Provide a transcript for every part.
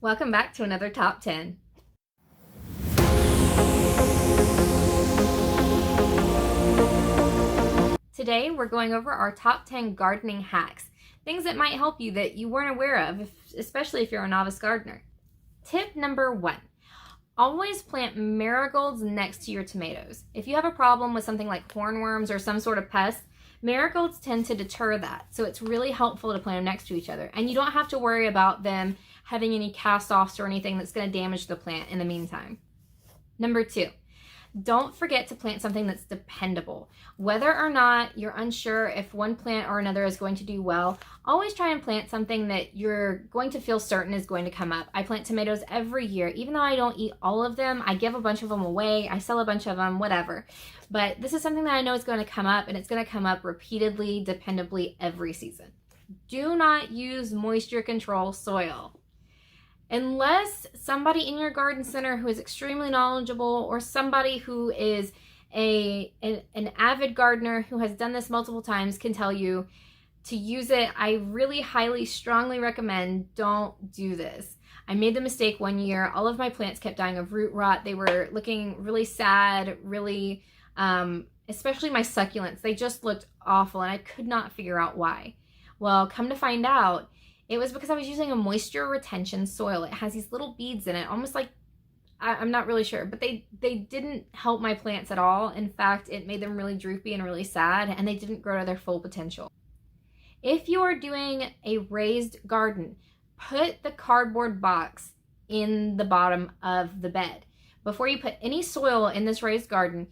Welcome back to another Top 10. Today we're going over our top 10 gardening hacks, things that might help you that you weren't aware of, especially if you're a novice gardener. Tip number 1, always plant marigolds next to your tomatoes. If you have a problem with something like hornworms or some sort of pest, marigolds tend to deter that, so it's really helpful to plant them next to each other, and you don't have to worry about them having any cast-offs or anything that's going to damage the plant in the meantime. Number 2, don't forget to plant something that's dependable. Whether or not you're unsure if one plant or another is going to do well, always try and plant something that you're going to feel certain is going to come up. I plant tomatoes every year. Even though I don't eat all of them, I give a bunch of them away, I sell a bunch of them, whatever. But this is something that I know is going to come up, and it's going to come up repeatedly, dependably every season. Do not use moisture control soil. Unless somebody in your garden center who is extremely knowledgeable, or somebody who is an avid gardener who has done this multiple times can tell you to use it, I really highly, strongly recommend don't do this. I made the mistake one year. All of my plants kept dying of root rot. They were looking really sad, really, especially my succulents. They just looked awful, and I could not figure out why. Well, come to find out, it was because I was using a moisture retention soil. It has these little beads in it, almost like, I'm not really sure, but they didn't help my plants at all. In fact, it made them really droopy and really sad, and they didn't grow to their full potential. If you are doing a raised garden, put the cardboard box in the bottom of the bed. Before you put any soil in this raised garden,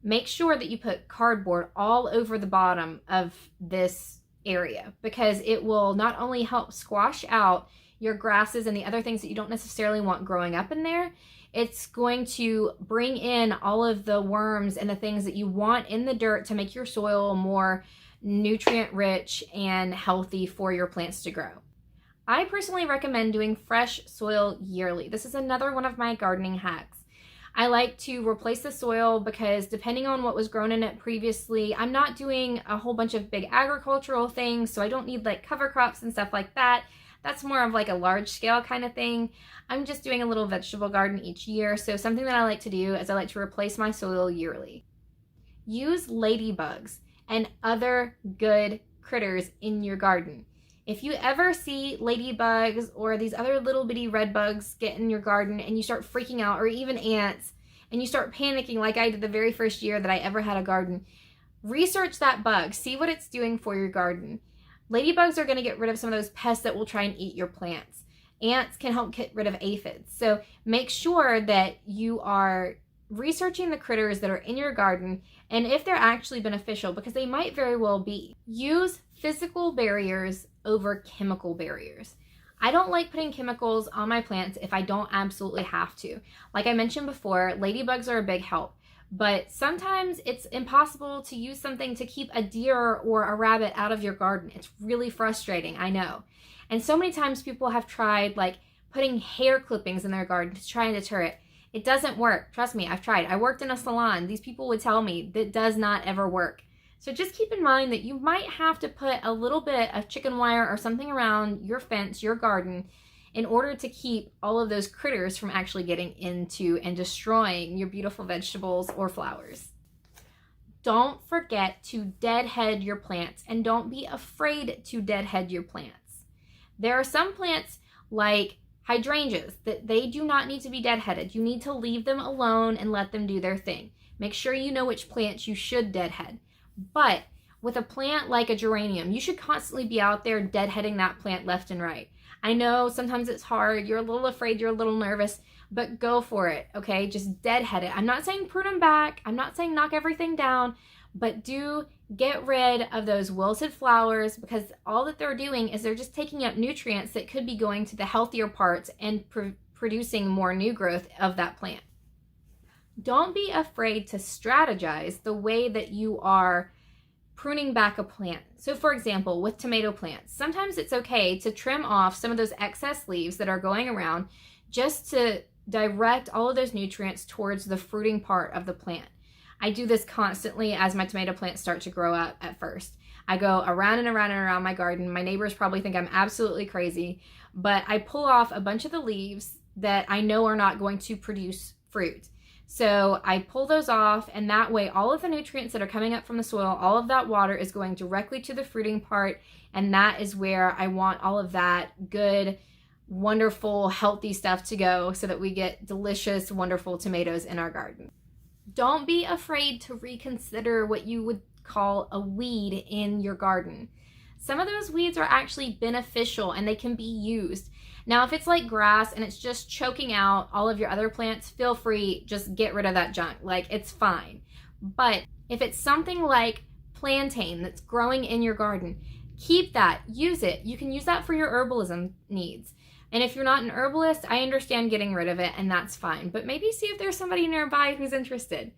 make sure that you put cardboard all over the bottom of this area, because it will not only help squash out your grasses and the other things that you don't necessarily want growing up in there, it's going to bring in all of the worms and the things that you want in the dirt to make your soil more nutrient rich and healthy for your plants to grow. I personally recommend doing fresh soil yearly. This is another one of my gardening hacks. I like to replace the soil because depending on what was grown in it previously, I'm not doing a whole bunch of big agricultural things, so I don't need like cover crops and stuff like that. That's more of like a large scale kind of thing. I'm just doing a little vegetable garden each year, so something that I like to do is I like to replace my soil yearly. Use ladybugs and other good critters in your garden. If you ever see ladybugs or these other little bitty red bugs get in your garden and you start freaking out, or even ants, and you start panicking like I did the very first year that I ever had a garden, research that bug. See what it's doing for your garden. Ladybugs are going to get rid of some of those pests that will try and eat your plants. Ants can help get rid of aphids. So make sure that you are researching the critters that are in your garden and if they're actually beneficial, because they might very well be. Use physical barriers over chemical barriers. I don't like putting chemicals on my plants if I don't absolutely have to. Like I mentioned before, ladybugs are a big help, but sometimes it's impossible to use something to keep a deer or a rabbit out of your garden. It's really frustrating, I know. And so many times people have tried like putting hair clippings in their garden to try and deter it. It doesn't work. Trust me, I've tried. I worked in a salon. These people would tell me that does not ever work. So just keep in mind that you might have to put a little bit of chicken wire or something around your fence, your garden, in order to keep all of those critters from actually getting into and destroying your beautiful vegetables or flowers. Don't forget to deadhead your plants, and don't be afraid to deadhead your plants. There are some plants like hydrangeas that they do not need to be deadheaded. You need to leave them alone and let them do their thing. Make sure you know which plants you should deadhead. But with a plant like a geranium, you should constantly be out there deadheading that plant left and right. I know sometimes it's hard, you're a little afraid, you're a little nervous, but go for it, okay? Just deadhead it. I'm not saying prune them back, I'm not saying knock everything down, but do get rid of those wilted flowers, because all that they're doing is they're just taking up nutrients that could be going to the healthier parts and producing more new growth of that plant. Don't be afraid to strategize the way that you are pruning back a plant. So for example, with tomato plants, sometimes it's okay to trim off some of those excess leaves that are going around just to direct all of those nutrients towards the fruiting part of the plant. I do this constantly as my tomato plants start to grow up at first. I go around and around and around my garden. My neighbors probably think I'm absolutely crazy, but I pull off a bunch of the leaves that I know are not going to produce fruit. So I pull those off, and that way all of the nutrients that are coming up from the soil, all of that water is going directly to the fruiting part, and that is where I want all of that good, wonderful, healthy stuff to go so that we get delicious, wonderful tomatoes in our garden. Don't be afraid to reconsider what you would call a weed in your garden. Some of those weeds are actually beneficial and they can be used. Now, if it's like grass and it's just choking out all of your other plants, feel free, just get rid of that junk. Like, it's fine. But if it's something like plantain that's growing in your garden, keep that, use it. You can use that for your herbalism needs. And if you're not an herbalist, I understand getting rid of it, and that's fine. But maybe see if there's somebody nearby who's interested.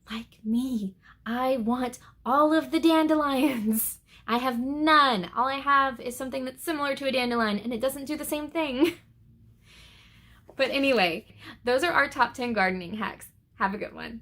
Like me, I want all of the dandelions. I have none. All I have is something that's similar to a dandelion, and it doesn't do the same thing. But anyway, those are our top 10 gardening hacks. Have a good one.